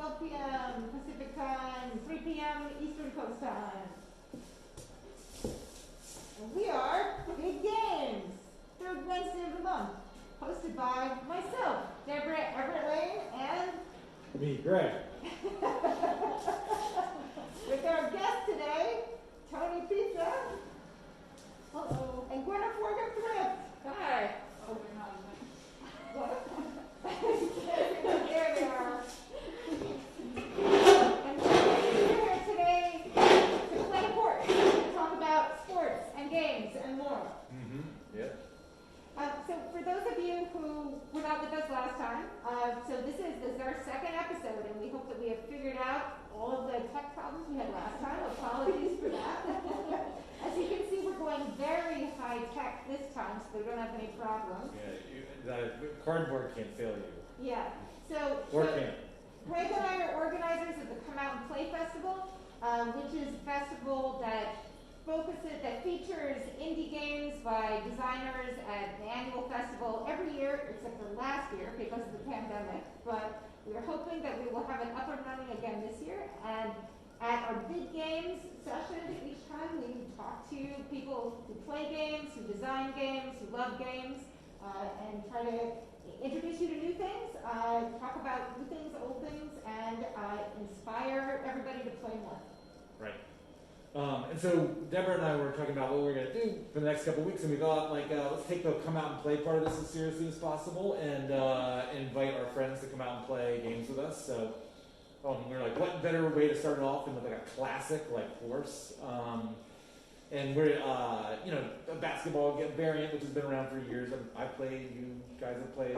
12 p.m. Pacific time, 3 p.m. Eastern Coast time. And we are Big Games, third Wednesday of the month, hosted by myself, Deborah Everett Lane, and me, Greg. With our guest today, Toni Pizza. Hello. And Gwynna Forgham-Thrift. Hi. Oh, we're not in there. What? There they are. And we're here today to play sports, to talk about sports and games and more. Yeah. So for those of you who were not with us last time, so this is our second episode, and we hope that we have figured out all of the tech problems we had last time. Apologies for that. As you can see, we're going very high tech this time, so we don't have any problems. Yeah, the cardboard can't fail you. Yeah. So Can't. Greg and I are organizers of the Come Out and Play Festival, which is a festival that features indie games by designers at the annual festival every year, except for last year because of the pandemic. But we are hoping that we will have it up and running again this year. And at our Big Games session, each time we talk to people who play games, who design games, who love games, and try to introduce you to new things, talk about new things, old things, and inspire everybody to play more. Right. And so Deborah and I were talking about what we were going to do for the next couple of weeks, and we thought, let's take the come out and play part of this as seriously as possible, and invite our friends to come out and play games with us. So we were like, what better way to start it off than with like a classic like horse? And we're a basketball variant, which has been around for years. I've played, you guys have played.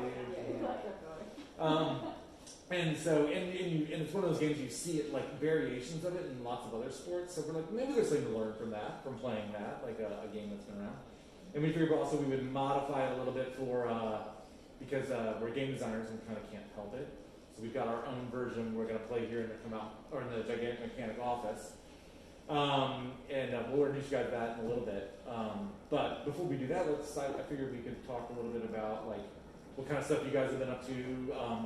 And so, and it's one of those games you see it like variations of it in lots of other sports. So we're like, maybe there's something to learn from playing that, like a game that's been around. And we figured also we would modify it a little bit for because we're game designers and kind of can't help it. So we've got our own version we're going to play here in the Gigantic Mechanic office. And we'll introduce you guys that in a little bit. But before we do that, I figured we could talk a little bit about like what kind of stuff you guys have been up to.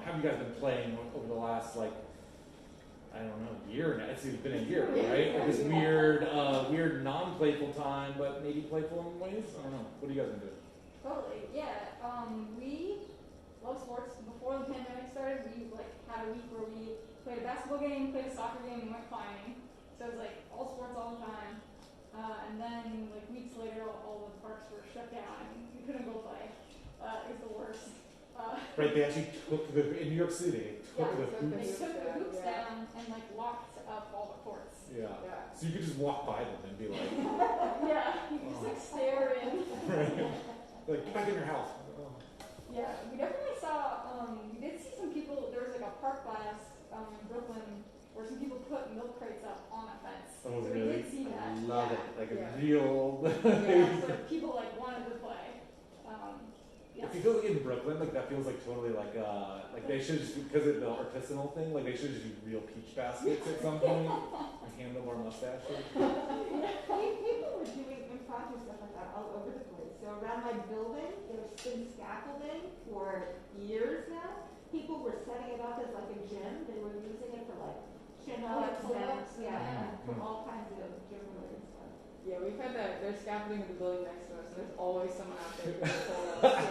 Have you guys been playing over the last year now? It's been a year, right? Like this weird non-playful time, but maybe playful in ways. I don't know. What have you guys been doing? Totally, yeah. We love sports. Before the pandemic started, we had a week where we played a basketball game, played a soccer game, and went climbing. So it was all sports all the time. And then weeks later, all the parks were shut down and we couldn't go play. It was the worst. Right, they actually took in New York City, they took the hoops down and locked up all the courts. Yeah. So you could just walk by them and be like, yeah, you just stare in. Right. Get back in your house. Yeah, we definitely saw. We did see some people. There was a park blast in Brooklyn where some people put milk crates up on a fence. Oh, so really? We did see that. I love it. A real. So people wanted to play. If you feel in Brooklyn, that feels totally they should just, because of the artisanal thing, they should just do real peach baskets at some point. And handlebar mustaches. People were doing impromptu stuff like that all over the place. So around my building, there's been scaffolding for years now. People were setting it up as a gym. They were using it for chin-ups and for all kinds of gym-related stuff. Yeah, we've had that. There's scaffolding in the building next to us, and there's always someone out there doing pull-ups.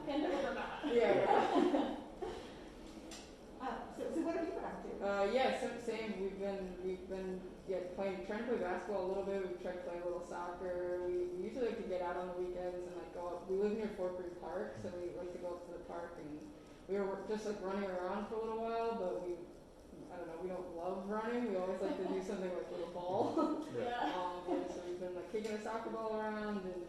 Pandemic or not. Yeah. So what have you been up to? Same. We've been trying to play basketball a little bit. We've tried to play a little soccer. We usually like to get out on the weekends and go up. We live near Fort Greene Park, so we like to go up to the park, and we were just running around for a little while, but we don't love running. We always like to do something with a ball. Yeah. So we've been kicking a soccer ball around and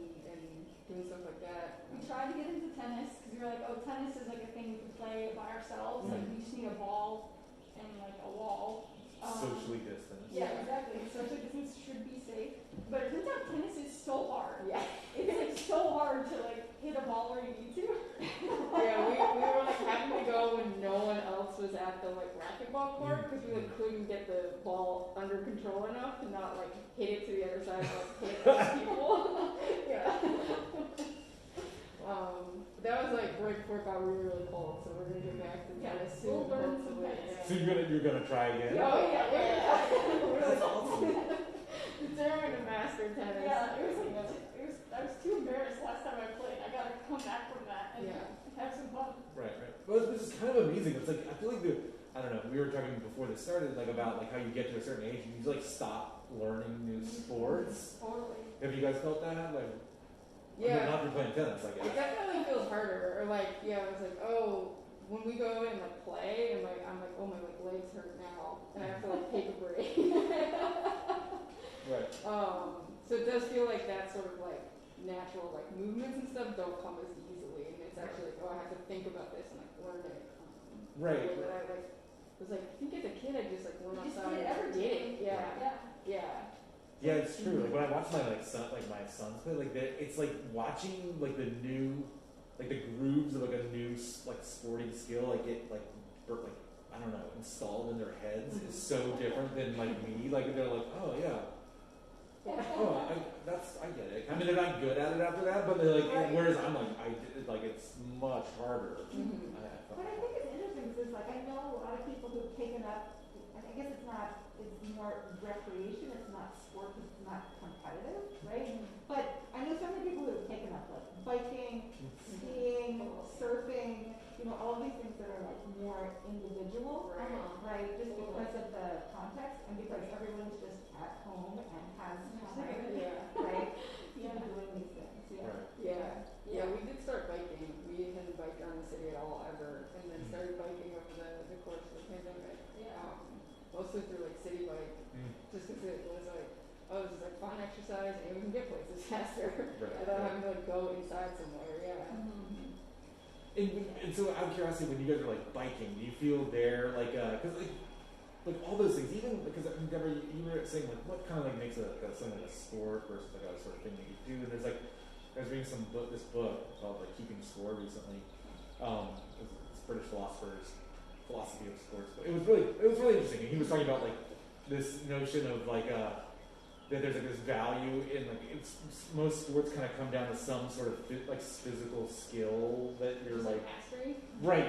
doing stuff like that. We tried to get into tennis because we were tennis is a thing we can play by ourselves. We just need a ball and a wall. Socially distanced. Yeah, exactly. Social distance should be safe, but it turns out tennis is so hard. Yeah. It's so hard to hit a ball where you need to. Yeah, we were having to go when no one else was at the racquetball court because we couldn't get the ball under control enough to not hit it to the other side and hit those people. Yeah. That was right before work out, we were really cold, so we're gonna get back to tennis soon. We'll learn some hopefully. tennis. So you're gonna try again? Oh yeah, we're That's awesome. determined to master tennis. Yeah, I was too embarrassed last time I played. I gotta come back from that and have some fun. Right. Well, this is kind of amazing. It's like I feel like I don't know. We were talking before this started, like about like how you get to a certain age and you just like stop learning new sports. Totally. Have you guys felt that? Like, Yeah. not for playing tennis, I It guess. definitely feels harder. Or like, I was like, oh, when we go and like play, and like I'm like, oh my like legs hurt now, and I have to like take a break. Right. So it does feel like that sort of like natural like movements and stuff don't come as easily, and it's actually like, oh, I have to think about this and like learn it. Right. The way that I like was like, I think as a kid I just like went You just outside did and did it. everything. Yeah. Yeah, it's true. Like when I watch my sons play, like it's like watching like the new, like the grooves of like a new like sporting skill, like it like I don't know, installed in their heads is so different than like me. Like they're like, oh yeah. Oh, I get it. I mean, they're not good at it after that, but they're like, whereas I'm like, it's much harder. Mm-hmm. What I think is interesting is like I know a lot of people who've taken up. I guess it's more recreation. It's not sport. It's not competitive, right? But I know so many people who've taken up like biking, skiing, surfing. All of these things that are like more individual, right? Just because of the context and because everyone's just at home and has time, right? Doing these things, Yeah, we did start biking. We hadn't biked around the city at all ever, and then started biking over the course of the pandemic. Mostly through like city bike, just because it was like, oh, this is like fun exercise and we can get places faster without having to like go inside somewhere. And so out of curiosity, when you guys are like biking, do you feel there like because like all those things, even because I mean, Deborah, you were saying like what kind of like makes something like a sport versus like a sort of thing that you do, and there's like I was reading this book called like Keeping Score recently. It's British philosopher's philosophy of sports, but it was really interesting, and he was talking about like this notion of like that there's like this value in like most sports kind of come down to some sort of like physical skill that you're like mastery. Right.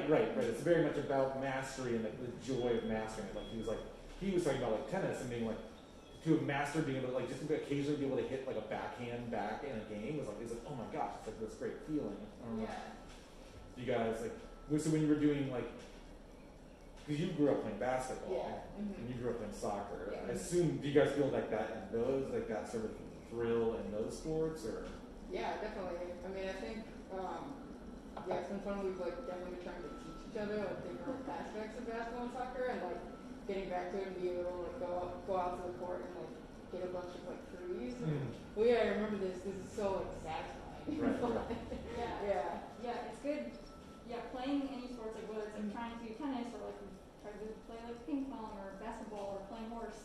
It's very much about mastery and like the joy of mastering it. Like he was talking about like tennis and being like to have mastered being able to like just occasionally be able to hit like a backhand back in a game was like oh my gosh, it's like this great feeling. You guys like so when you were doing like. Because you grew up playing basketball and you grew up playing soccer. I assume, do you guys feel like that in those, like that sort of thrill in those sports, or? Yeah, definitely. I mean, I think, it's been fun. We've like definitely been trying to teach each other like different aspects of basketball and soccer, and like getting back to it and being able to like go out to the court and like get a bunch of like threes. Well, I remember this. This is so like satisfying. Right. Yeah, it's good. Yeah, playing any sports, like whether it's like trying to do tennis or like try to play like ping pong or basketball or playing horse.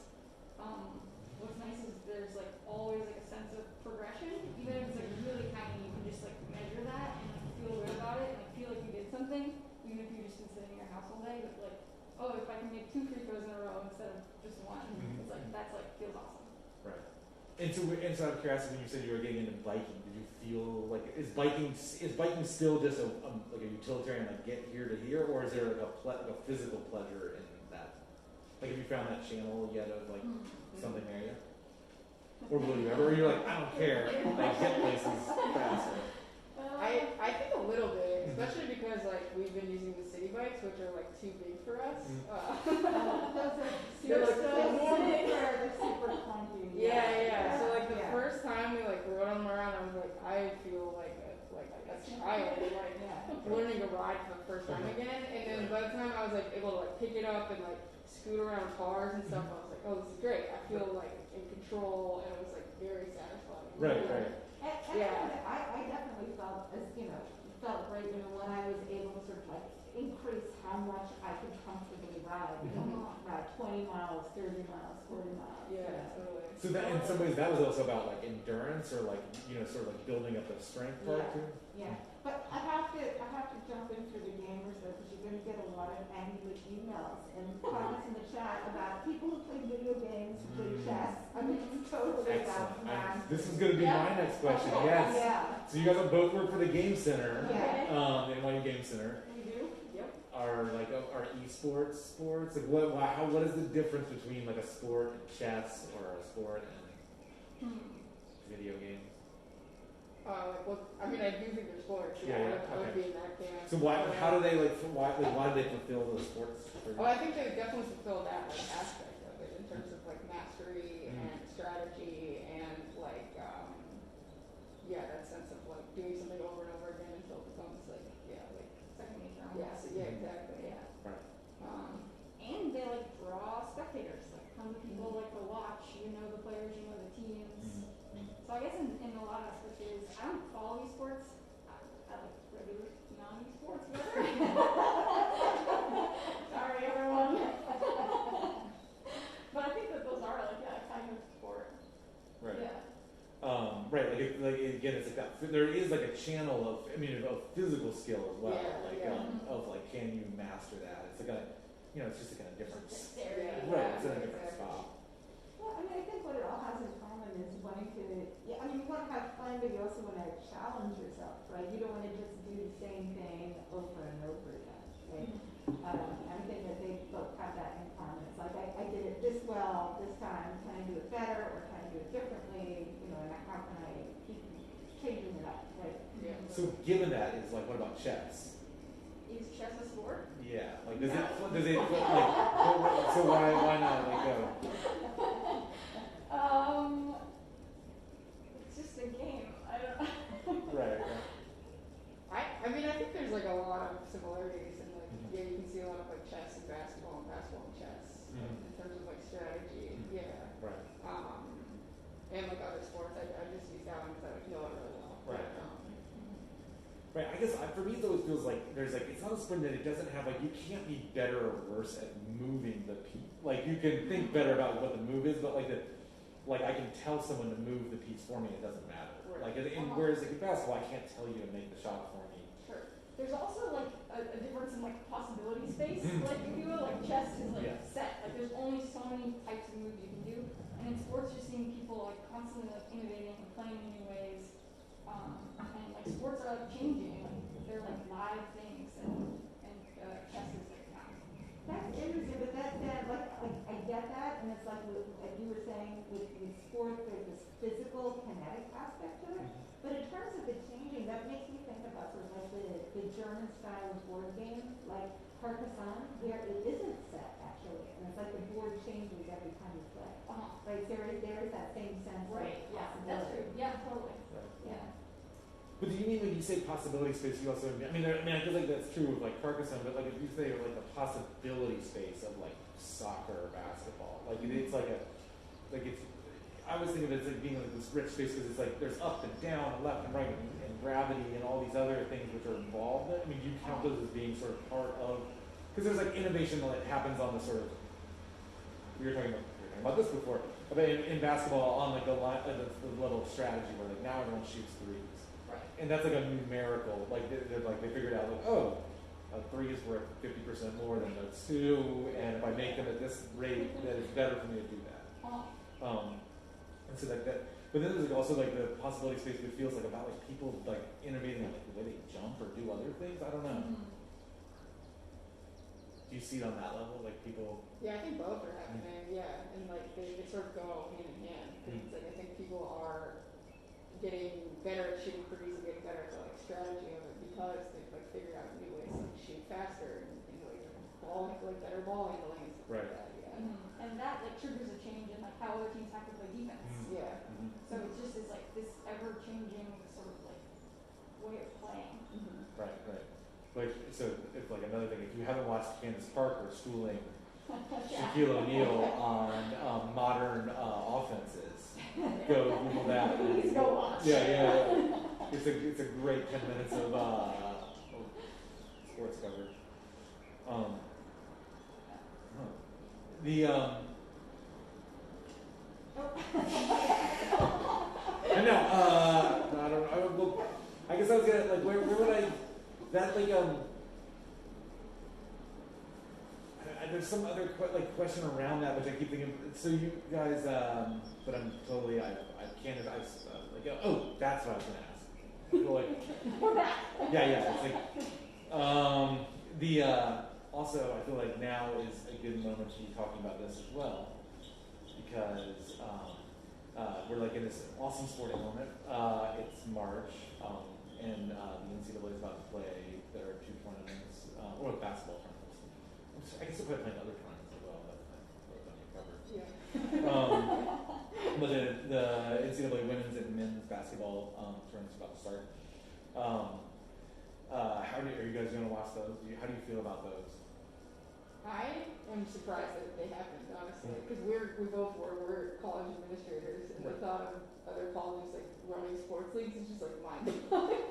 What's nice is there's like always like a sense of progression, even if it's like really tiny. You can just like measure that and like feel good about it and like feel like you did something, even if you've just been sitting in your house all day. But like, oh, if I can make 2 free throws in a row instead of just one, it's like that's like feels awesome. Right. And so out of curiosity, when you said you were getting into biking, did you feel like is biking still just like a utilitarian like get here to here, or is there like a physical pleasure in that? Like, have you found that channel yet of like something there yet? Or will you ever? Or you're like, I don't care, like get places faster. I think a little bit, especially because like we've been using the city bikes, which are like too big for us. They're super clunky. Yeah. So like the first time we like rode them around, I was like, I feel like a child, like learning to ride for the first time again. And then by the time I was like able to like pick it up and like scoot around cars and stuff, I was like, oh, this is great. I feel like in control, and it was like very satisfying. Right. I definitely felt great when I was able to sort of like increase how much I could comfortably ride. Ride 20 miles, 30 miles, 40 miles. Yeah, totally. So that in some ways that was also about like endurance or like sort of like building up the strength part too. Yeah, but I have to jump in for the gamers though, because you're going to get a lot of angry emails and comments in the chat about people who play video games, who play chess. I mean, it's totally about Excellent. math. This is going to be my next question. Yes. Yeah. So you guys both work for the Game Center, Yeah. the NYU Game Center. We do. Yep. Are esports sports? Like what is the difference between like a sport and chess or a sport and video games? I mean, I do think they're sports. Yeah, I would be in that camp. So why do they fulfill those sports? Well, I think they definitely fulfill that like aspect of it in terms of like mastery and strategy and like that sense of like doing something over and over again until it becomes like Second nature. yes, exactly. Yeah. Right. And they like draw spectators. Like tons of people like to watch. You know the players, you know the teams. So I guess in a lot of aspects it is, I don't follow esports. I like regular non-esports better. Sorry everyone. But I think that those are like a kind of sport. Right. Yeah. Right. Again, it's like that. There is like a channel of physical skill as well. Of like, can you master that? It's like it's just like a different. Right. It's in a different spot. Well, I mean, I think what it all has in common is wanting to, you want to have fun, but you also want to challenge yourself, right? You don't want to just do the same thing over and over again, right? I think that they both have that in common. It's like, I did it this well this time. Can I do it better or can I do it differently? And how can I keep changing it up, right? Yeah. So given that is like, what about chess? Is chess a sport? Yeah. Like, does it like, so why not like go? It's just a game. I don't. Right. I mean, I think there's like a lot of similarities and like you can see a lot of like chess and basketball and chess in terms of like strategy. Yeah. Right. And like other sports, I just use that one because I know it really well. Right. Right. I guess for me, it always feels like there's like it's not a sport that it doesn't have like you can't be better or worse at moving the piece. Like you can think better about what the move is, but like I can tell someone to move the piece for me. It doesn't matter. Right. Like whereas like in basketball, I can't tell you to make the shot for me. Sure. There's also like a difference in like possibility space. Like if you will, like chess is like set. Like there's only so many types of moves you can do. And in sports, you're seeing people like constantly like innovating and playing in new ways. And like sports are like changing. Like they're like live things, and chess is like not. That's interesting, but like I get that, and it's like you were saying with sport, there's this physical kinetic aspect to it. But in terms of the changing, that makes me think about sort of like the German style of board game, like Carcassonne, where it isn't set actually, and it's like the board changes every time you play. Right, there is that same sense. Right. Of Yeah. That's true. Yeah. Totally. Yeah. But do you mean when you say possibility space, you also I feel like that's true with like Carcassonne, but like if you say like the possibility space of like soccer or basketball, like it's like I was thinking of it as like being like this rich space because it's like there's up and down, and left and right, and gravity and all these other things which are involved. I mean, do you count those as being sort of part of? Because there's like innovation that happens on the sort of. We were talking about this before, but in basketball on like the little strategy where like now everyone shoots threes. And that's like a numerical, like they figured out like, a 3 is worth 50% more than a 2, and if I make them at this rate, then it's better for me to do that. And so like that, but then there's also like the possibility space that feels like about like people like innovating like the way they jump or do other things. I don't know. Do you see it on that level, like people? Yeah, I think both are happening. Yeah, and like they sort of go hand in hand. It's like I think people are getting better at shooting threes and getting better at the like strategy of it because they've like figured out new ways to like, shoot faster and like better ball handling and stuff like that. Yeah. And that like triggers a change in like how other teams have to play defense. Yeah. So it's just this ever changing sort of like way of playing. Right. Like so, it's like another thing. If you haven't watched Candace Parker schooling Shaquille O'Neal on modern offenses, go Google that. Please go watch. Yeah. It's a great 10 minutes of sports coverage. I know. I don't know. Well, I guess I was gonna like. Where would I? That like there's some other question around that, which I keep thinking. So you guys, but I'm totally. I can't. Oh, that's what I was gonna ask. I feel like. Yeah. It's like also I feel like now is a good moment to be talking about this as well, because we're like in this awesome sporting moment. It's March, and the NCAA is about to play their 2 tournaments, or basketball tournaments. I guess they'll probably play other tournaments as well, but that's on your cover. Yeah. But the NCAA women's and men's basketball tournaments about to start. Are you guys going to watch those? How do you feel about those? I am surprised that they happened, honestly, because we're college administrators, and the thought of other colleges like running sports leagues is just like mind-blowing.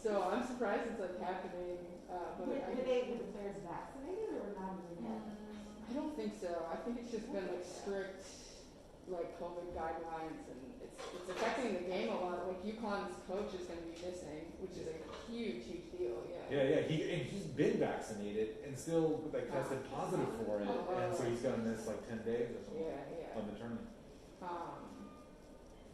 So I'm surprised it's like happening. But were the players vaccinated or not even yet? I don't think so. I think it's just been like strict like COVID guidelines, and it's affecting the game a lot. Like UConn's coach is going to be missing, which is a huge deal. Yeah. He's been vaccinated and still like tested positive for it, and so he's going to miss like 10 days or something of the tournament.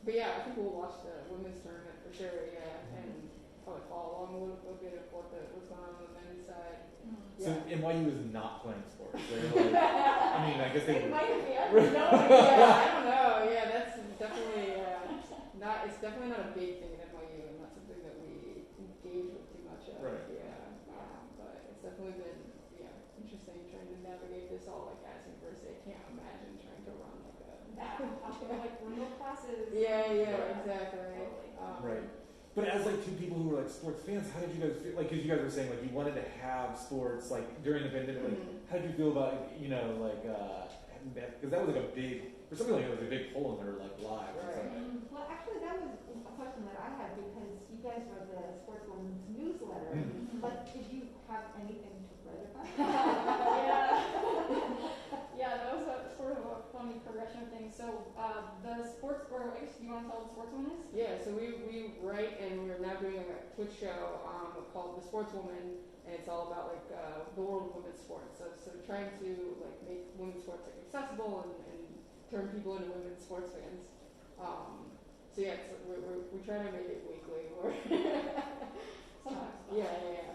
But yeah, I think we'll watch the women's tournament for sure. Yeah, and probably follow along a little bit of what's going on the men's side. So NYU is not playing sports. They're like, I mean, I guess they might be. I don't know. Yeah, that's definitely not. It's definitely not a big thing at NYU, and not something that we engage with too much of. Right. Yeah. But it's definitely been interesting trying to navigate this all like as university. I can't imagine trying to run like like remote classes. Yeah, exactly. Right. But as like two people who were like sports fans, how did you guys feel? Like, because you guys were saying like you wanted to have sports like during the pandemic. Like, how did you feel about because that was like a big for something like it was a big pull in their like lives. Right. Well, actually, that was a question that I had because you guys wrote the Sportswoman's newsletter. But did you have anything to write about? Yeah, that was sort of a funny progression of things. So the sports, or I guess, do you want to tell what the Sportswoman is? Yeah, so we write, and we're now doing a Twitch show called The Sportswoman, and it's all about like the world of women's sports. So trying to like make women's sports like accessible and turn people into women's sports fans. So yeah, we try to make it weekly. Sometimes.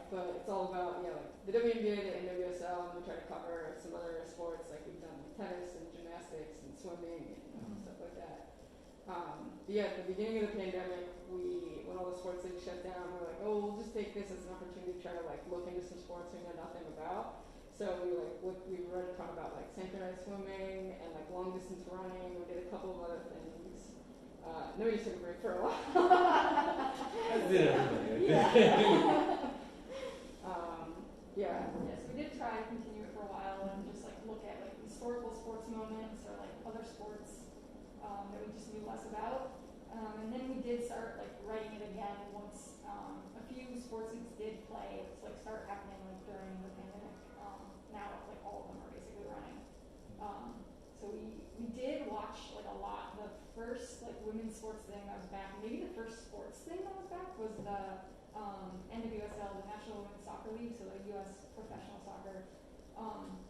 But it's all about like the WNBA, the NWSL, and we try to cover some other sports like we've done tennis and gymnastics and swimming and stuff like that. At the beginning of the pandemic, when all the sports leagues shut down, we were like, we'll just take this as an opportunity to try to like look into some sports we know nothing about. So we read a ton about like synchronized swimming and like long distance running. We did a couple of other things. Nobody took a break for a while. Yes, we did try to continue it for a while and just like look at like historical sports moments or like other sports that we just knew less about. And then we did start like writing it again once a few sports leagues did play. It's like started happening like during the pandemic. Now like all of them are basically running. So we did watch like a lot. The first like women's sports thing that was back, maybe the first sports thing that was back was the NWSL, the National Women's Soccer League, so the U.S. professional soccer.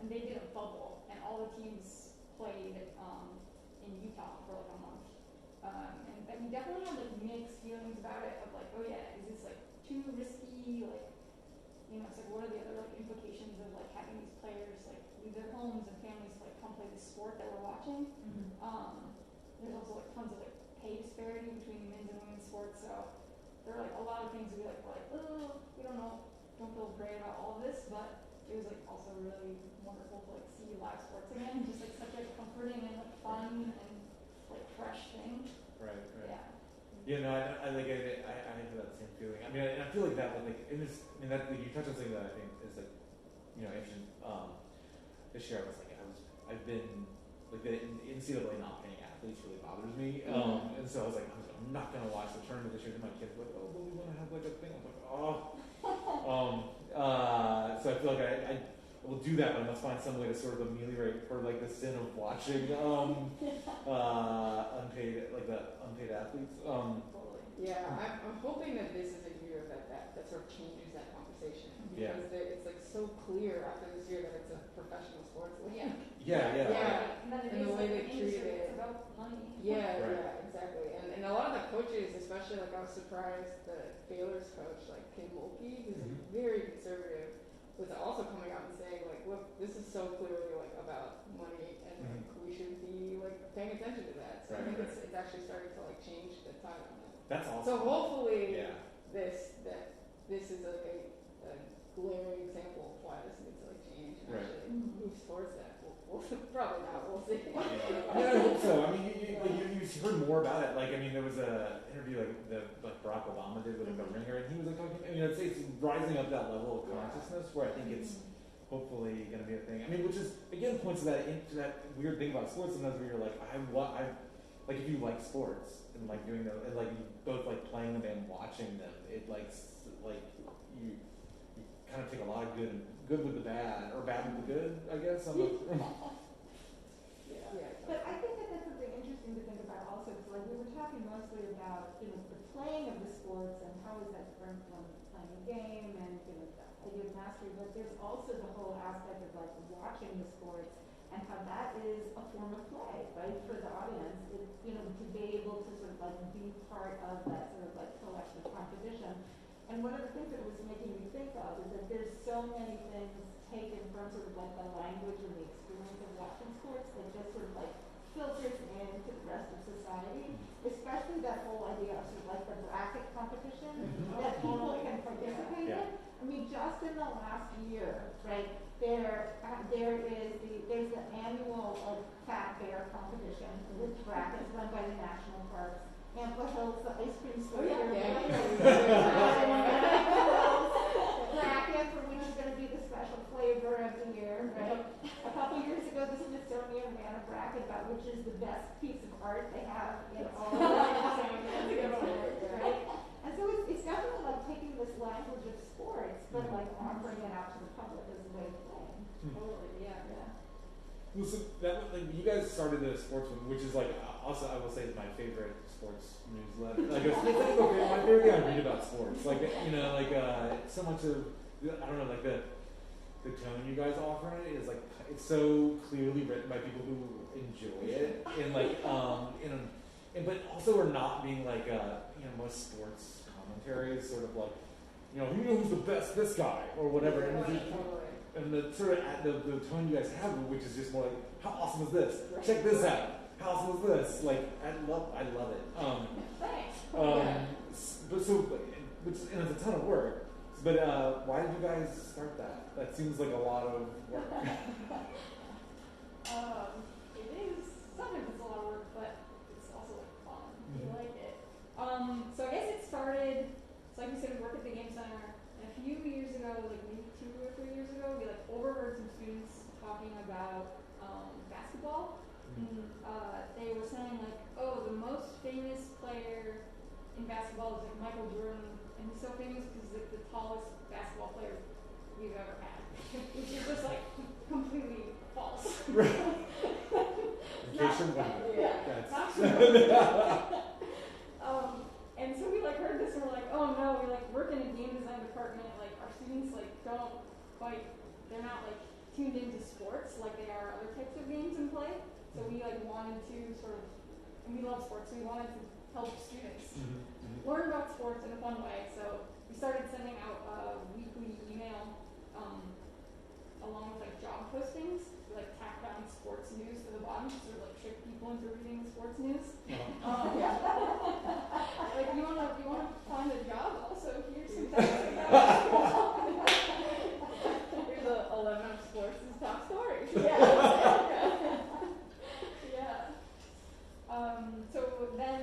And they did a bubble, and all the teams played in Utah for like a month. And we definitely had like mixed feelings about it of like, oh yeah, is this like too risky? Like, it's like what are the other like implications of like having these players like leave their homes and families to like come play the sport that we're watching? There's also like tons of like pay disparity between men's and women's sports, so there are like a lot of things we're like, oh, we don't know, don't feel great about all of this, but it was like also really wonderful to like see live sports again, just like such a comforting and like fun and like fresh thing. Right. Yeah. No, I have that same feeling. I mean, I feel like that like in this, I mean, that like, you touched on something that I think is like, interesting. This year I've been like the NCAA not paying athletes really bothers me, and so I was like, I'm not gonna watch the tournament this year. And my kids were like, oh, but we want to have like a thing. I'm like, oh. So I feel like I we'll do that, but I must find some way to sort of ameliorate for like the sin of watching unpaid athletes. Yeah, I'm hoping that this is a year that sort of changes that conversation because it's like so clear after this year that it's a professional sports league. Yeah. And then And the way they treated it. It's about money. Yeah, Right. yeah, exactly. And a lot of the coaches, especially like I was surprised that Baylor's coach, like Kim Mulkey, who's like, very conservative, was also coming out and saying like, look, this is so clearly like about money and like we should be like paying attention to that. So I think it's actually starting to like change the tide on that. That's awesome. So hopefully Yeah. this is like a glaring example of why this needs to like change and Right. actually move towards that. We'll probably not. We'll see. Yeah, I hope so. I mean, you heard more about it. Like, I mean, there was a interview like Barack Obama did with like a ringer, and he was like talking. I mean, I'd say it's rising up that level of consciousness where I think it's hopefully going to be a thing. I mean, which is again points to that weird thing about sports sometimes where you're like, I like if you like sports and like doing them and like you both like playing them and watching them, it like you kind of take a lot of good with the bad or bad with the good, I guess. But I think that that's something interesting to think about also, because like we were talking mostly about, the playing of the sports and how is that different from playing a game and, the idea of mastery, but there's also the whole aspect of like watching the sports and how that is a form of play, right, for the audience. To be able to sort of like be part of that sort of like collective competition. And one of the things that it was making me think of is that there's so many things taken from sort of like the language and the experience of watching sports that just sort of like filters into the rest of society, especially that whole idea of sort of like the bracket competition that people can participate in. I mean, just in the last year, right, there's the annual like Fat Bear competition with brackets run by the national parks. Ample Hills, the ice cream store. Bracket for which is going to be the special flavor of the year, right? A couple years ago, the Smithsonian ran a bracket about which is the best piece of art they have in all of the right? And so it's definitely like taking this language of sports, but like offering it out to the public as a way of playing. Totally, yeah. Well, so that like you guys started the sports one, which is like also I will say is my favorite sports newsletter. Like it's my favorite thing I read about sports. Like so much of I don't know like the tone you guys offer in it is like it's so clearly written by people who enjoy it and like but also are not being like most sports commentary is sort of like who's the best this guy or whatever. And the sort of the tone you guys have, which is just more like, how awesome is this? Check this out. How awesome is this? Like, I love it. And it's a ton of work. But why did you guys start that? That seems like a lot of work. It is. Sometimes it's a lot of work, but it's also like fun. We like it. So I guess it started. So like we said, we work at the Game Center. And a few years ago, like maybe 2 or 3 years ago, we like overheard some students talking about basketball. And they were saying like, oh, the most famous player in basketball is like Michael Jordan, and he's so famous because he's like the tallest basketball player we've ever had, which is just like completely false. That's not true. And so we like heard this and we're like, oh no, we like work in a game design department, like our students like don't quite, they're not like tuned into sports like they are other types of games in play. So we like wanted to sort of, and we love sports, so we wanted to help students learn about sports in a fun way. So we started sending out a weekly email along with like job postings. We like tacked on sports news to the bottom to sort of like trick people into reading the sports news. Like you wanna find a job? Also, here's some facts about Here's 11 of sports' top stories. So then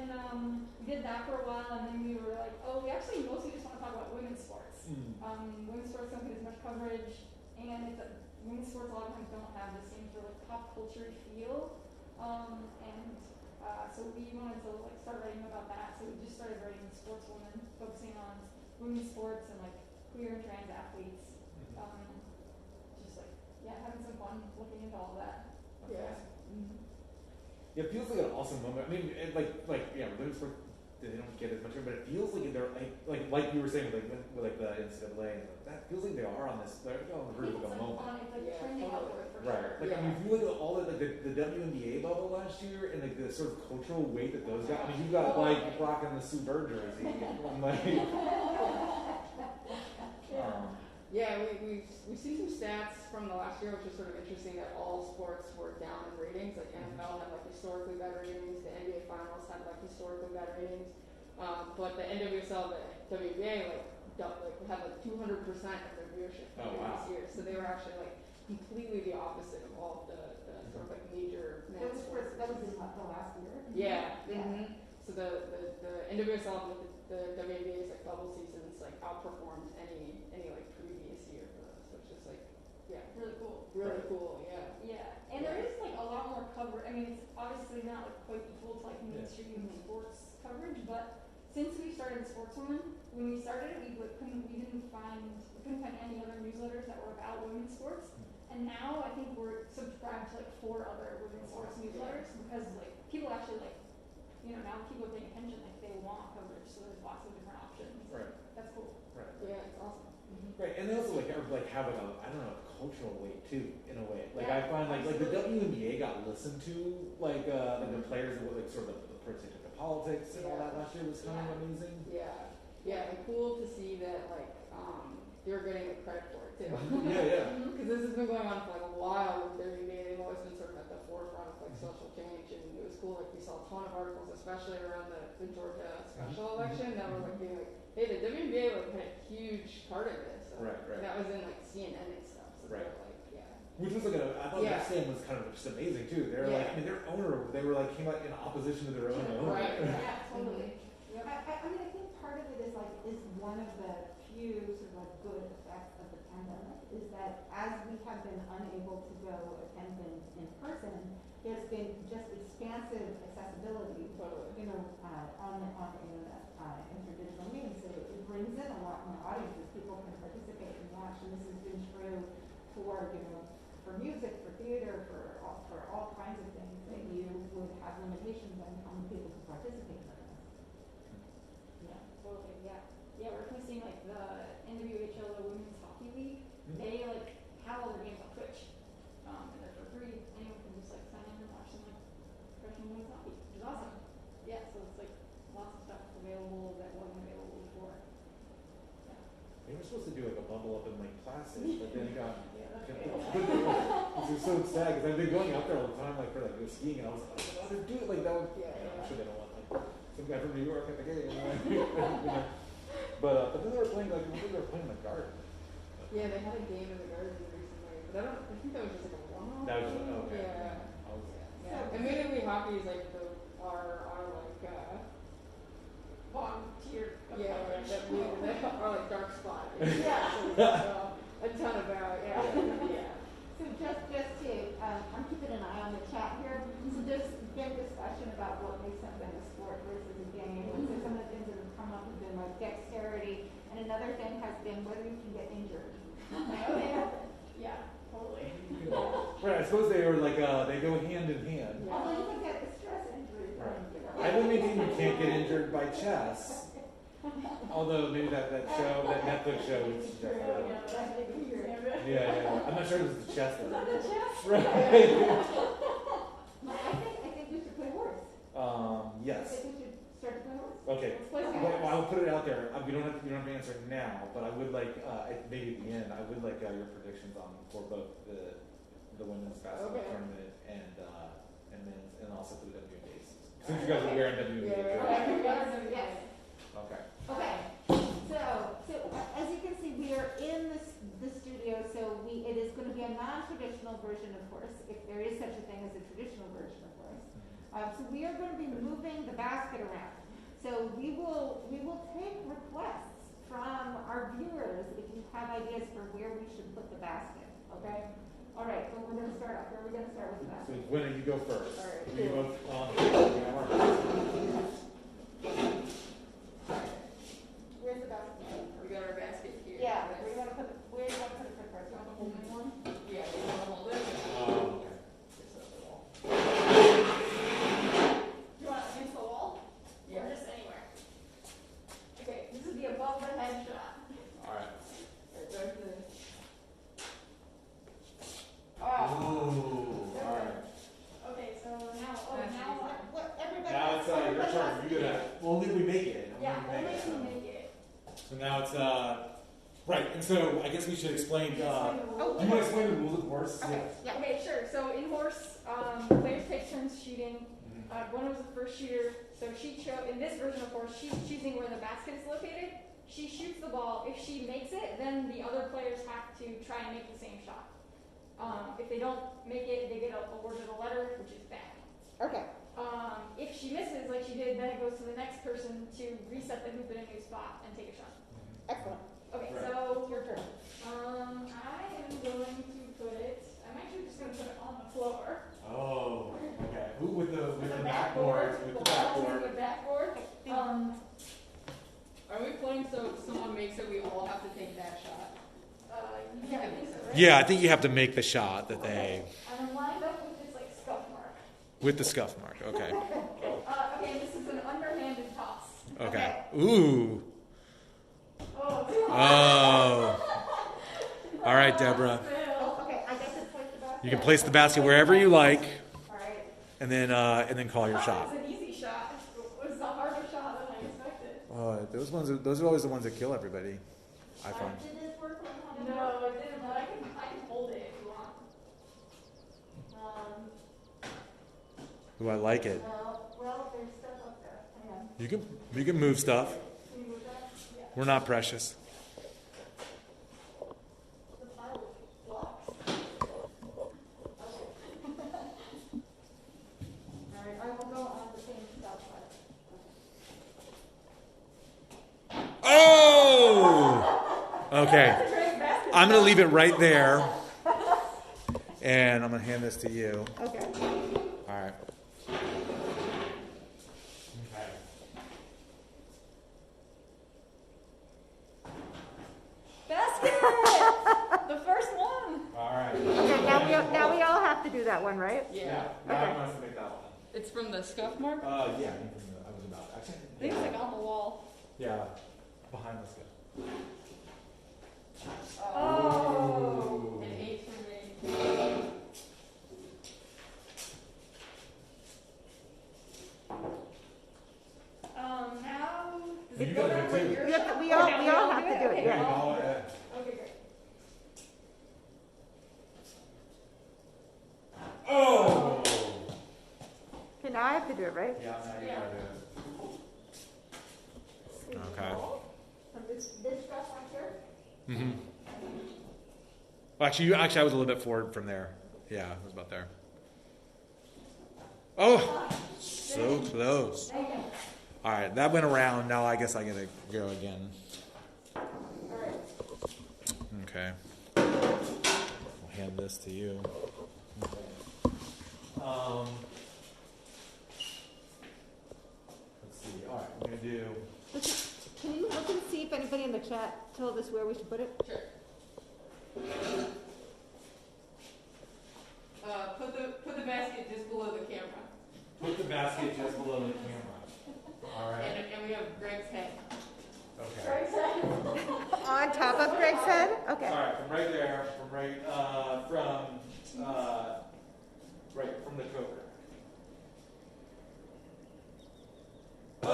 we did that for a while, and then we were like, oh, we actually mostly just want to talk about women's sports. Women's sports don't get as much coverage, and women's sports a lot of times don't have the same sort of like pop culture feel. So we wanted to like start writing about that. So we just started writing Sportswoman, focusing on women's sports and like queer and trans athletes. Just like yeah, having some fun looking into all that. That's Yeah. awesome. Yeah, it feels like an awesome moment. I mean, yeah, women's sport, they don't get as much, but it feels like they're like you were saying with the NCAA, and that feels like they are on this. They're on the verge of a moment. It's like Yeah, trending totally. upward for Right. sure. Like I mean, if you look at all the WNBA bubble last year and like the sort of cultural weight that those got. I mean, you got like rocking the Sue Bird jersey. I'm like, Yeah, we've seen some stats from the last year, which is sort of interesting that all sports were down in ratings. Like NFL had like historically bad ratings, the NBA Finals had like historically bad ratings, but the NWSL, the WBA, had like 200% of their viewership Oh, wow. this year. So they were actually like completely the opposite of all of the sort of like major men's sports. That was in the last year. Yeah. Yeah. Mm-hmm. So the NWSL with the WNBA's like bubble seasons like outperformed any like previous year for us, which is like Really cool. really Right. cool. Yeah. Yeah, and there is like a lot more coverage. I mean, it's obviously not like quite equal to like mainstream Mhm. sports coverage, but since we started Sportswoman, when we started it, we couldn't find any other newsletters that were about women's sports, and now I think we're subscribed to like 4 other women's sports newsletters because like people actually like, now people are paying attention, like they want coverage, so there's lots of different options. right, That's cool. right. Yeah, it's awesome. Right, and they also have a I don't know, cultural weight too, in a way. Like Yeah, I find like the absolutely. WNBA got listened to, like the players that were like sort of the approach they took to politics and all that last year was kind of amazing. Yeah. Yeah, and cool to see that like you're getting the credit for it too. Yeah. Because this has been going on for like a while with WNBA. They've always been sort of at the forefront of like social change, and it was cool. Like we saw a ton of articles, especially around the Georgia special election, that were like being like, hey, the WNBA like had a huge part of this. So, Right. That was in like CNN and stuff. So Right. they're like, yeah. Which was like I thought that stand was kind of just amazing too. They're like, I mean, their owner, they were like came out in opposition to their own owner. Right. Yeah, totally. Yep. I mean, I think part of it is one of the few sort of like good effects of the pandemic is that as we have been unable to go attend things in person, there's been just expansive accessibility, Totally. on the internet and through digital means. So it brings in a lot more audiences. People can participate and watch, and this has been true for music, for theater, for all kinds of things that you would have limitations on how many people can participate in this. Yeah. Totally, yeah. Yeah, we're definitely seeing like the NWHL, the Women's Hockey League, they like have all their games on Twitch. And they're for free. Anyone can just like sign in and watch some like professional women's hockey, which is awesome. Yeah, so it's like lots of stuff available that wasn't available before. Yeah. They were supposed to do like a bubble up in Lake Placid, but then it got Yeah, that's kept great. which is so sad because I've been going out there all the time, like for like go skiing, and I was like, oh, they're doing like that would. I'm sure they don't want like some guy from New York at the game. But then they were playing like I think they were playing in the garden. Yeah, they had a game in the garden recently, but I think that was just like a one-off. That was okay. Yeah. I was, Yeah. Admittedly, hockey is like our like Bottom tier of yeah, coverage. that our like dark spot. Yeah. So we know a ton about yeah. So just to, I'm keeping an eye on the chat here. So there's been discussion about what makes something a sport versus a game. And so some of the things that have come up have been like dexterity, and another thing has been whether you can get injured. Oh yeah. Yeah, totally. Right, I suppose they were like they go hand in hand. Yeah. Although you can get a stress injury from, I would maintain you can't get injured by chess. Although maybe that Netflix show would suggest that. Yeah. I'm not sure it was the chess one. Right. I think we should play horse. I Yes. think we should start to play horse. Okay. Let's play some Well, I'll put it out there. You don't have to answer it now, but I would like maybe at the end. I would like your predictions on for both the women's basketball tournament and men's, and also for the WNBA season. Since you guys are wearing WNBA jerseys. Yes. Okay. Okay. So as you can see, we are in the studio. So it is going to be a non-traditional version of horse, if there is such a thing as a traditional version of horse. So we are going to be moving the basket around. So we will take requests from our viewers if you have ideas for where we should put the basket. Okay. All right. So we're going to start off. Where are we going to start with the So basket? Gwynna, you go first. All right, You cool. Where's the basket? We got our basket here. Yeah. Where do you want to put it? Where do you want to put it first? You want the whole one? Yeah. make it. Yeah, only if you make it. So now it's right. And so I guess we should explain. Do you want to explain the rules of horse? Okay. Yeah. Okay, sure. So in horse, players take turns shooting. Gwynna was the first shooter, so she chose. In this version of horse, she's choosing where the basket is located. She shoots the ball. If she makes it, then the other players have to try and make the same shot. If they don't make it, they get awarded a letter, which is bad. Okay. If she misses, like she did, then it goes to the next person to reset the hoop in a new spot and take a shot. Excellent. Okay, Right. so Your turn. I am going to put it. I'm actually just going to put it on the floor. Oh, okay. With the backboard. with the backboard. The backboard. Are we playing so if someone makes it, we all have to take that shot? Yeah, I think so, right? Yeah, I think you have to make the shot that they And I'm lined up with this like scuff mark. with the scuff mark. Okay. Okay, this is an underhanded toss. Okay. Ooh. Oh. Oh. All right, Deborah. Fail. Okay, I guess it's place the basket. You can place the basket wherever you like, All right. and then call your That shot. was an easy shot. It was a harder shot than I expected. Oh, those are always the ones that kill everybody. I find. Did this work on No, it didn't, but I can hold it if you want. Ooh, I like it. Well, there's stuff up there. Hang on. You can move stuff. Can you move that? Yeah. We're not precious. The pile of blocks. All right, I will go on the same south side. Oh. Okay. That's a great basket. I'm gonna leave it right there, and I'm gonna hand this to you. Okay. All right. Okay. Basket! The first one. All right. Okay, now we all have to do that one, right? Yeah. Now Okay. I want us to make that one. It's from the scuff mark? Yeah. I was about. Actually, I think it's like on the wall. yeah. Behind this guy. Oh. An 8 for me. Now does You it go gotta down do it where too. your We have to- shot? we Or all- no, we all have to do it, Okay, yeah. well, Yeah. okay, great. Oh. Okay, now I have to do it, right? Yeah. Now you Yeah. gotta do it. Okay. From this stuff right here? Mm-hmm. Well, actually, I was a little bit forward from there. Yeah, I was about there. Oh, so close. There you go. All right, that went around. Now I guess I gotta go again. All right. Okay. I'll hand this to you. Let's see. All right, we're gonna do. Can you look and see if anybody in the chat told us where we should put it? Sure. Put the basket just below the camera. Put the basket just below the camera. All right. And we have Greg's head. Okay. Right side. On top of Greg's head? Okay. All right, from right there, from the cover. Oh.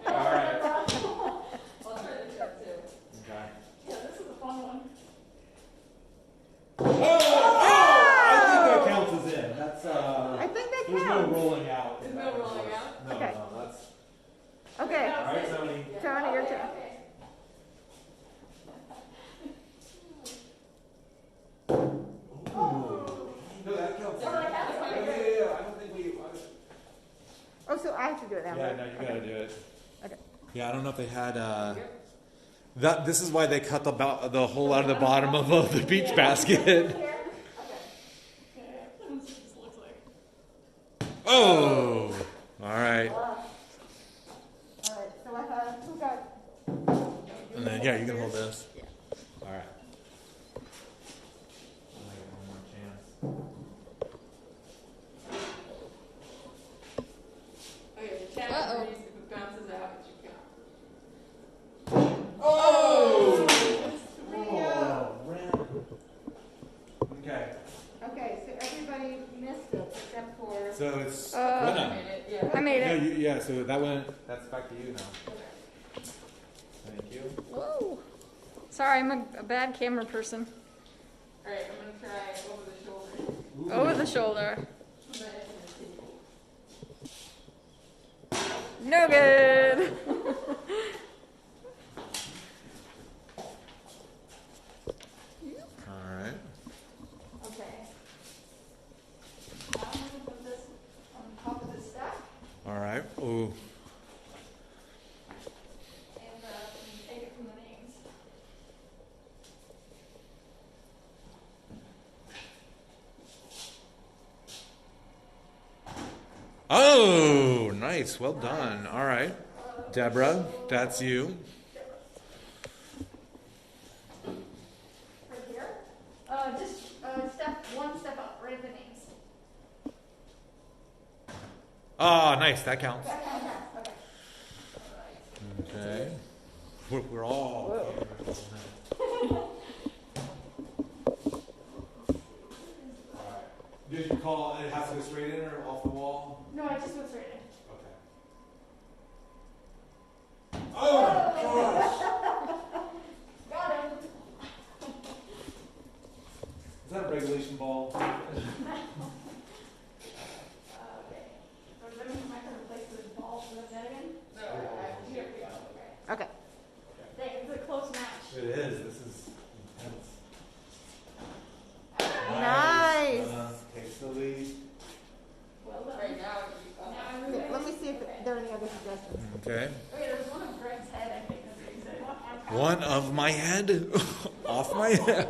All right. I'll try the trick too. Okay. Yeah, this is a fun one. I think that counts as in. That's I think that There's no counts. rolling out. There's no rolling out? No, Okay. no, that's. Okay. All right, Toni. Toni, your Okay, turn. okay. No, that counts. Oh, that counts. Yeah. I don't think we. Oh, so I have to do it now, Yeah, right? no, you gotta do it. Okay. Yeah, I don't know if they had. That this is why they cut the hole out of the bottom of the beach basket. Here? Okay. Yeah, this just looks like. Oh, all right. All right, so I have, who got? And then yeah, you can hold this. All right. I'll give it one more chance. Okay, the chat Uh-oh. agrees if it bounces out, it should count. Oh! Oh, ran. Okay. Okay, so everybody missed it except for. So it's I Gwynna. made it, yeah. I made No, it. so that's back to you now. Thank you. Whoa. Sorry, I'm a bad camera person. Alright, I'm gonna try over the shoulder. Ooh. Over the shoulder. No good. All right. Okay. Now I'm gonna put this on top of this stack, All right. Ooh. and take it from the names. Oh, nice. Well done. All right. Deborah, that's you. Right here. Just one step up, right at the names. Oh, nice. That counts. Okay. Okay. We're all. Did you call it has to go straight in or off the wall? No, I just went straight in. Okay. Oh my gosh! Got him. Is that a regulation ball? Okay. So let me might have to replace the ball for the net again. Here we go. Okay. Okay. Dang, it's a close match. It is. This is intense. Nice. Takes the lead. Well done. Right now, Now I'm Okay, moving. let me see if there are any other suggestions. Okay. Okay, there's one of Greg's head, I think that's what you said. One of my head. Off my head.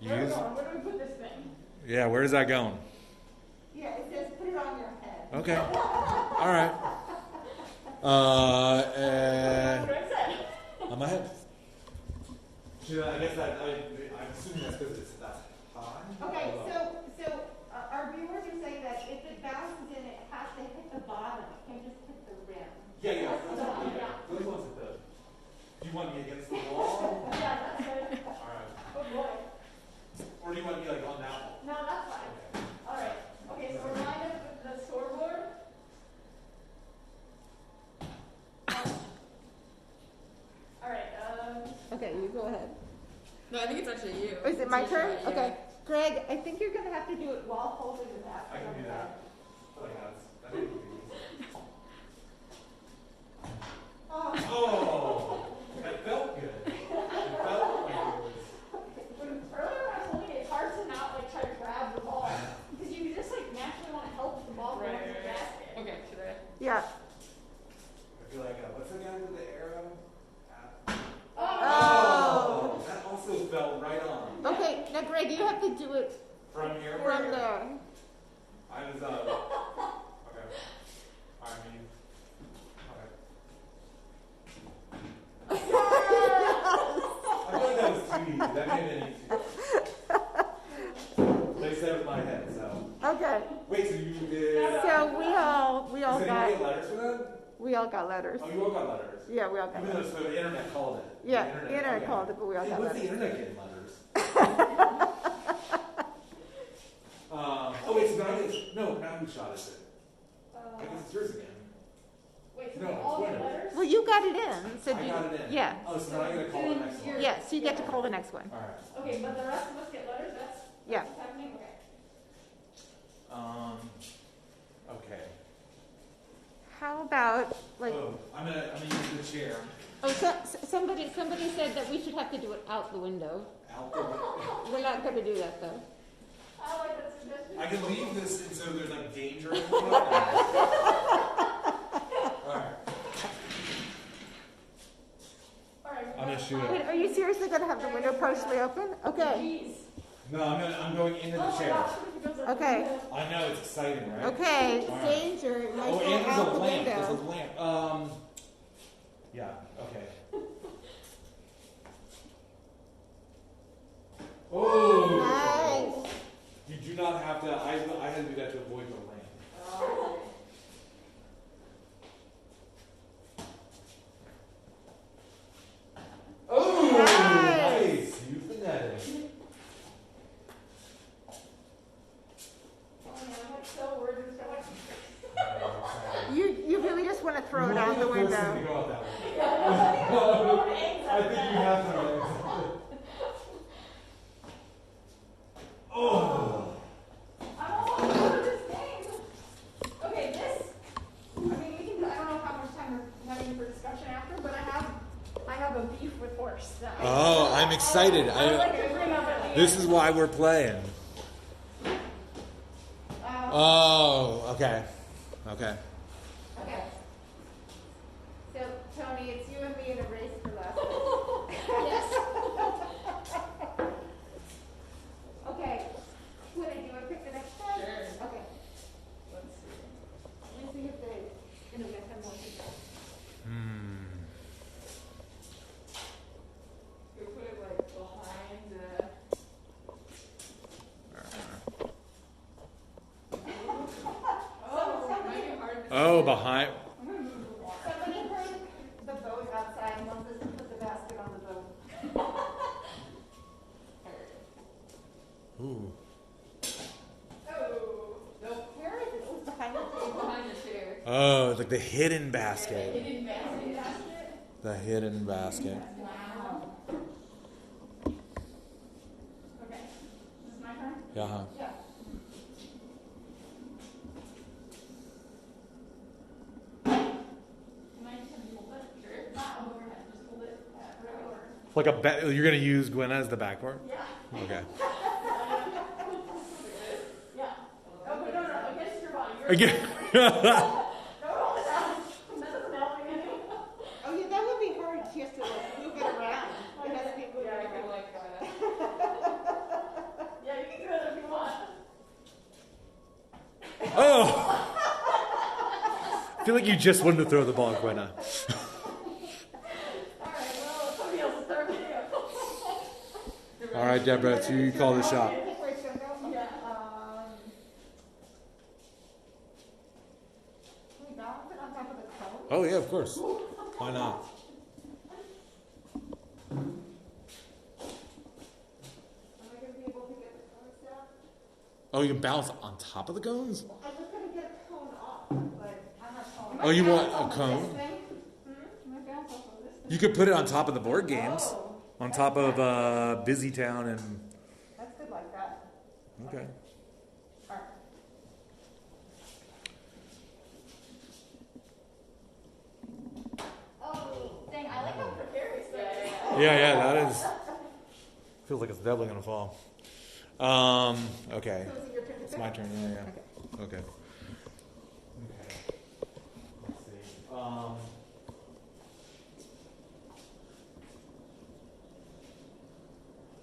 Where Use. do we put this thing? Yeah, where's that going? Yeah, it says put it on your head. Okay. All right. What did I say? On my head. Yeah, I guess I'm assuming that's because it's that high. Okay, so our viewers are saying that if it bounces in, it has to hit the bottom. It can't just hit the rim. Yeah. Those ones at the. Do you want me against the wall? Yeah, that's good. All right. Oh boy. Or do you want me like on that wall? No, that's fine. All right. Okay, so remind us of the scoreboard. All right. Okay, you go ahead. No, I think it's actually you. Is it my It's turn? Alicia, yeah. Okay. Greg, I think you're going to have to do it while holding the bat. I can do that. I feel like that's easy. Oh, that felt good. It felt like it was. Earlier when I was holding it, it's hard to not like try to grab the ball because you just like naturally want to help the ball go into the basket. Okay, should I? Yeah. I feel like what's the guy with the arrow? Oh. That also felt right on. Okay, now Greg, you have to do it From here. from there. I was okay. I mean, okay. I feel like that was too easy. That made it easy. They said it with my head, so. Okay. Wait, so you did. So we all Did anyone get got letters for that? letters. Oh, you all got letters. Yeah, we all got Even letters. though the internet called it. Yeah, the internet okay. called it, but we all Hey, got what's the letters. internet getting letters? Oh wait, so now now whose shot is it? I guess it's yours again. Wait, so No, we all it's get Gwynna. letters? Well, you got it in. So I got it in. Yeah. Oh, so now I'm gonna call the next one. Yeah, so you get to call the next one. All right. Okay, but the rest of us get letters. That's Yeah. what's happening. Okay. Okay. How about like? Oh, I'm gonna use the chair. Oh, somebody said that we should have to do it out the window. Out the. We're not going to do that though. I like that suggestion. I can leave this, and so there's like danger. In it. All right. All right. I'm gonna shoot it. Wait, are you seriously going to have the window partially open? Okay. Jeez. No, I'm going into the Oh my chair. gosh, what if it goes out the Okay. window? I know it's exciting, right? Okay. All right. Danger. It might Oh, go and there's out a the lamp. window. There's a lamp. Yeah. Okay. Oh. Nice. You do not have to. I had to do that to avoid the lamp. Oh, Nice. You phonetic. Oh man, I'm like so worried it's going. just want to throw it You out won't the be first thing window. to go out that way. I I think you have to. Oh. I'm almost done with this game. Okay, this. I mean, we can. I don't know how much time we're having for discussion after, but I have a beef with horse. That Oh, I'm excited. I would like to bring up at the end. This is why we're playing. Oh, okay. Okay. Okay. So, Tony, it's you and me in a race for last place. Yes. Okay. Gwynna, do you want to pick the next one? Sure. Okay. Let's see. Let me see if they internet have more people. You put it like behind the. Oh, it might be hard to Oh, behind. I'm gonna move the water. Somebody bring the boat outside and wants us to put the basket on the boat. Ooh. Oh, Nope. Where is it? Oh, it's behind the table. Behind the chair. Oh, it's like the hidden basket. hidden basket. The hidden basket. Wow. Okay. This is my turn? Yeah. Huh? Yeah. Can I just hold it? Sure. Not overhead, just hold it right over. Like a you're gonna use Gwynna as the backboard? Yeah. Okay. Yeah. Oh, but no, against your body. Again. Don't hold it down. That doesn't help me any. Oh, yeah, that would be hard. She has to like, move it around. It has to be moved Yeah, I around. can like. Yeah, you can do it if you want. Oh. I feel like you just wanted to throw the ball, Gwynna. Alright, well, somebody else will start video. All right, Deborah, so you call the shot. I think where it's gonna go. Yeah. Can we balance it on top of the cone? Oh yeah, of course. Why not? Am I gonna be able to get the cones down? Oh, you can bounce on top of the cones? I was gonna get a cone off, but I'm not cone. Oh, you want a This cone? thing? My bounce off of this. You could put it on top of the board games. Oh, On top of Busy Town and. that's good like that. Okay. All right. Oh, dang, I like how precarious that is. Yeah, that is. Feels like it's definitely gonna fall. Okay. So is it your turn to It's pick? my turn. Yeah. Okay. Okay. Okay. Let's see.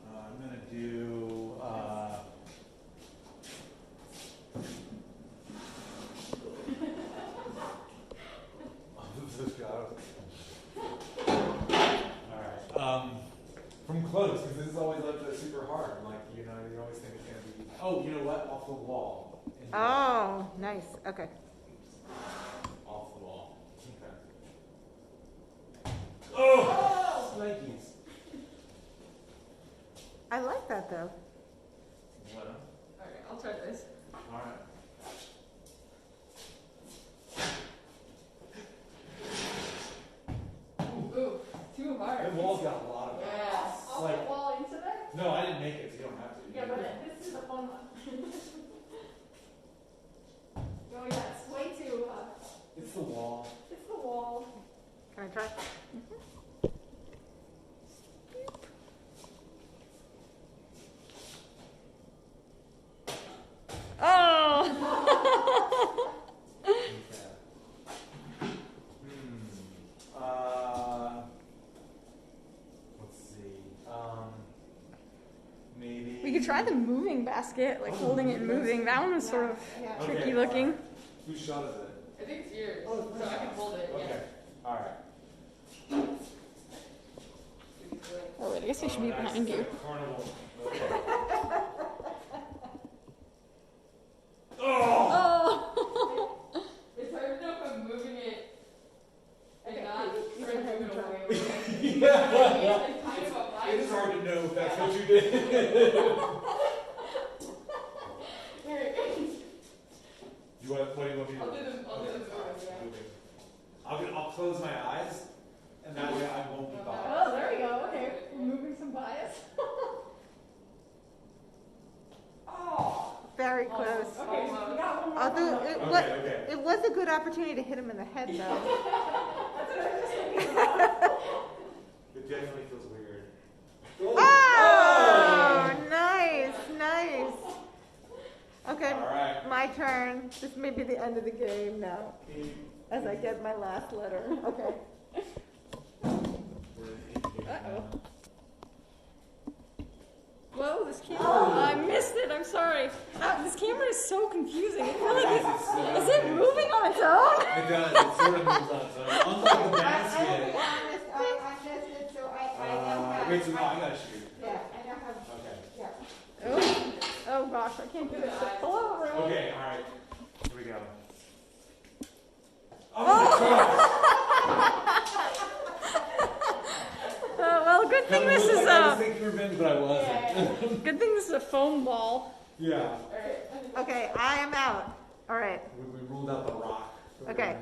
I'm gonna do. All right. From close, because this is always like super hard. Like you always think it's gonna be. Oh, you know what? Off the wall. Oh, nice. Okay. Off the wall. Okay. Oh! Snikes. I like that though. What? Okay, I'll try this. Alright. Ooh, too hard. The wall's got a lot of it. Yeah. Off Like- the wall into there? No, I didn't make it, so you don't have to. Yeah, but this is a fun one. Oh yeah, it's way too, It's the wall. it's the wall. Can I try? Oh! Let's see. Maybe. We could try the moving basket, like holding it and moving. That one was sort of Yeah. tricky looking. Alright. Whose shot is it? I think it's yours, Oh, so I can hold it. Okay. Alright. Yeah. Oh wait, I guess I should be behind you. Carnival. Oh! Oh! It's hard enough I'm moving it and Okay, not you trying to go ahead move and it try. away. Yeah. It's kind of a It is vibe. hard to know if that's what you did. Here. What do you want me to do? I'll do the moving, yeah. Moving. close my eyes, and that way I won't be biased. Oh, there we go. Okay, removing some bias. Oh. Very close. Okay, we got one more. Although Okay. it was a good opportunity to hit him in the head, though. That's what I was just thinking about. It definitely feels weird. Oh, nice. Okay, All right. my turn. This may be the end of the game now, as I get my last letter. Okay. Uh-oh. Whoa, this camera. I missed it. I'm sorry. This camera is so confusing. I feel like is it moving on its own? It does. It sort of moves on its own. Unlike the basket. I missed it, so I now have. Wait, so no, I gotta shoot. Yeah, I now have. Okay. Yeah. Oh gosh, I can't do this. Hello, everyone. Okay, alright. Here we go. Oh Well, good thing this is I was taking revenge, but I wasn't. good thing this is a foam ball. Yeah. Okay, I am out. All right. We ruled out the rock. Okay.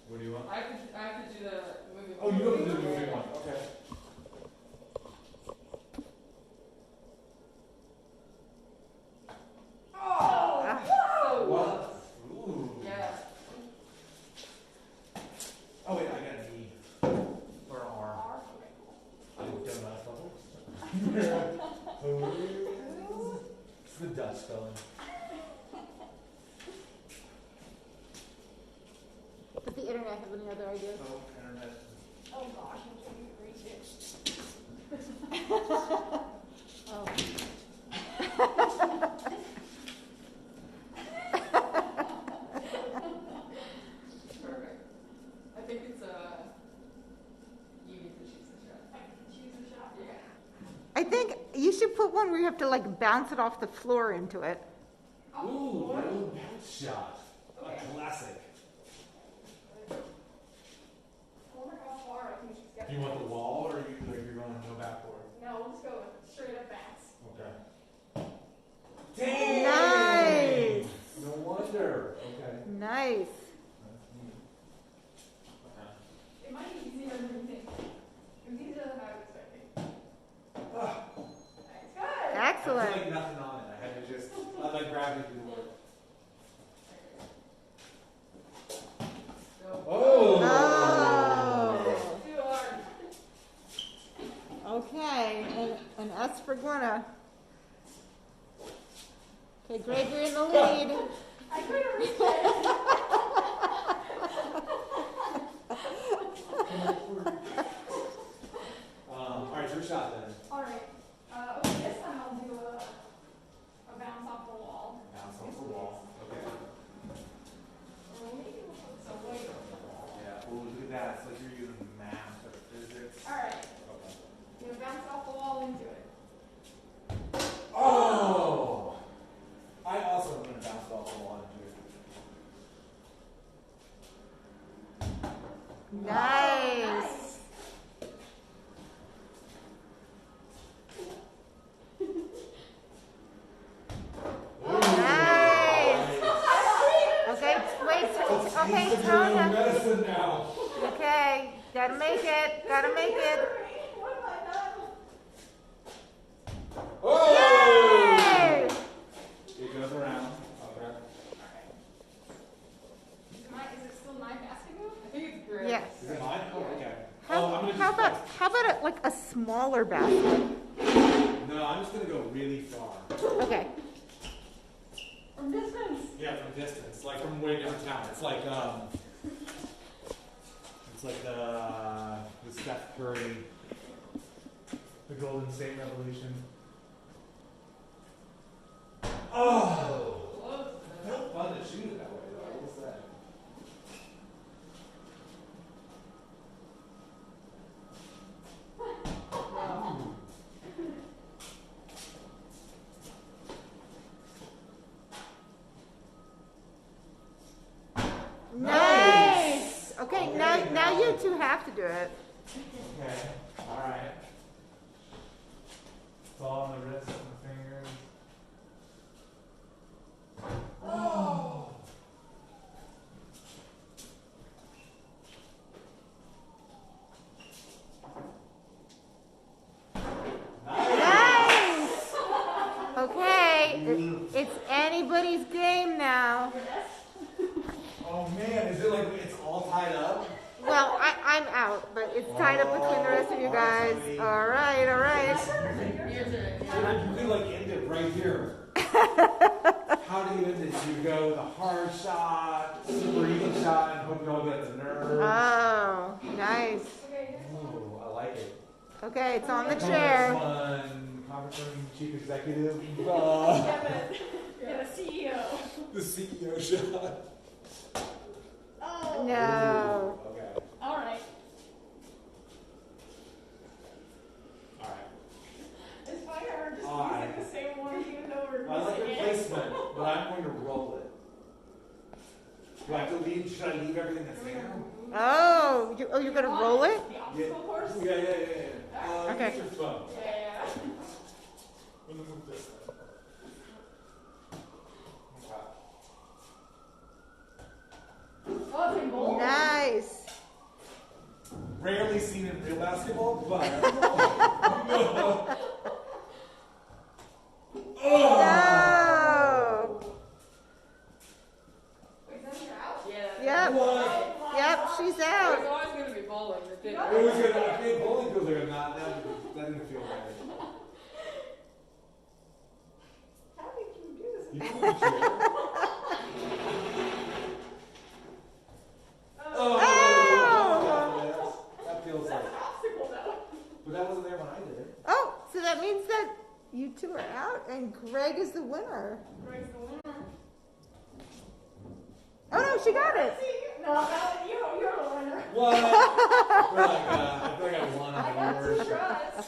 What do you want? I have to do the movie. Oh, you have to do the movie one. Okay. Oh, What? Ooh. yeah. Oh wait, I got an E. Or an R. I didn't get that bubble. It's the Dutch spelling. Does the internet have any other ideas? Oh, internet. Oh gosh, I can't even reach it. Oh. Perfect. I think it's you need to choose a shot. I can choose a shot. Yeah. I think you should put one where you have to like bounce it off the floor into it. Ooh, my old bounce shot. A classic. I wonder how far I can just get. Do you want the wall or you're going to go backboard? No, we'll just go with straight up bounce. Okay. Dang! Nice. No wonder. Okay. Nice. It might be easier than you think. It was easier than I was expecting. It's good. I Excellent. feel like nothing on it. I had to just let my gravity do the work. Go. Oh! Oh. Too hard. Okay, an S for Gwynna. Okay, Greg, you're in the lead. I couldn't reach it. Alright, it's your shot then. Alright. Okay, this time I'll do a bounce off the wall. Bounce off the wall. Okay. Or maybe we'll put some weight on the wall. Yeah, well, look at that. It's like you're using math or physics. Alright. Okay. You know, bounce off the wall into it. Oh! I also am going to bounce off the wall into it. Nice. Nice. Okay, wait. Okay, Toni. Medicine now. Okay, gotta make it. Gotta make it. What have I done? Oh! Yay! It goes around. Okay. Is it still my basket move? I think it's great. Yes. Is it mine? Oh, okay. How about like a smaller basket? No, I'm just going to go really far. Okay. From distance. Yeah, from distance. Like from way different town. It's like, the Steph Curry, the Golden State Revolution. Oh! Close. It felt fun to shoot it that way, though, I will say. Nice. Okay, now you two have to do it. Okay, alright. It's all on the wrist and the fingers. Oh! tied up. Well, I'm out, but it's tied up between the rest of you guys. All right, all right. Your turn. You could like end it right here. How do you end it? You go with a hard shot, super easy shot, and hope you all get the nerve. Oh, nice. Ooh, I like it. Okay, it's on the chair. Conference room chief executive. Get a CEO. The CEO shot. Oh. No. Okay. All right. All right. It's fine. Or just All right. using the same one even though we're I like the missing it. placement, but I'm going to roll it. Do I have to leave? Should I leave everything that's there? Oh, you're gonna roll it? The obstacle course? Yeah. Okay. Use your phone. Yeah. I'm gonna move this way. Oh, it's in gold. Nice. Rarely seen in real basketball, but no. Oh! No. Wait, then you're out? Yeah. Yep. What? Yep, she's There's out. always going to be bowling. It didn't. It was gonna. I think bowling feels like I'm not. That didn't feel right. How did you do this? You moved the chair. Oh! That feels That's like. an obstacle though. But that wasn't there when I did it. Oh, so that means that you two are out and Greg is the winner. Greg's the winner. Oh no, she got it. No, you're the winner. What? I feel like I won I on the got award. 2 tries.